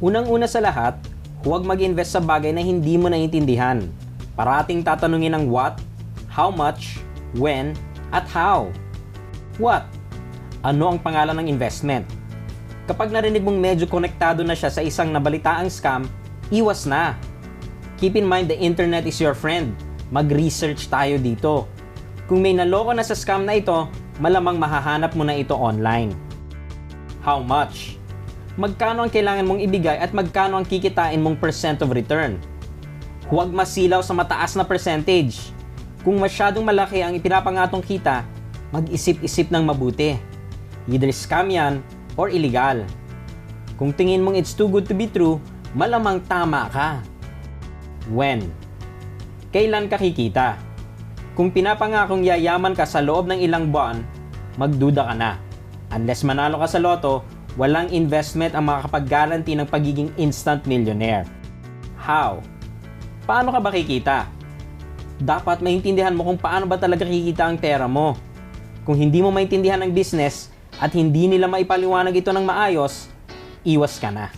Unang-una sa lahat, huwag mag-invest sa bagay na hindi mo naiintindihan. Parating tatanungin ng what, how much, when, at how. What? Ano ang pangalan ng investment? Kapag narinig mong medyo konektado na siya sa isang nabalitaang scam, iwas na. Keep in mind the internet is your friend. Mag-research tayo dito. Kung may naloko na sa scam na ito, malamang mahahanap mo na ito online. How much? Magkano ang kailangan mong ibigay at magkano ang kikitain mong percent of return? Huwag masilaw sa mataas na percentage. Kung masyadong malaki ang ipinapangatong kita, mag-isip-isip ng mabuti. Either scam yan or illegal. Kung tingin mong it's too good to be true, malamang tama ka. When? Kailan ka kikita? Kung pinapangakong yayaman ka sa loob ng ilang buwan, magduda ka na. Unless manalo ka sa loto, walang investment ang makakapag-guarantee ng pagiging instant millionaire. How? Paano ka ba kikita? Dapat maintindihan mo kung paano ba talaga kikita ang pera mo. Kung hindi mo maintindihan ang business at hindi nila maipaliwanag ito ng maayos, iwas ka na.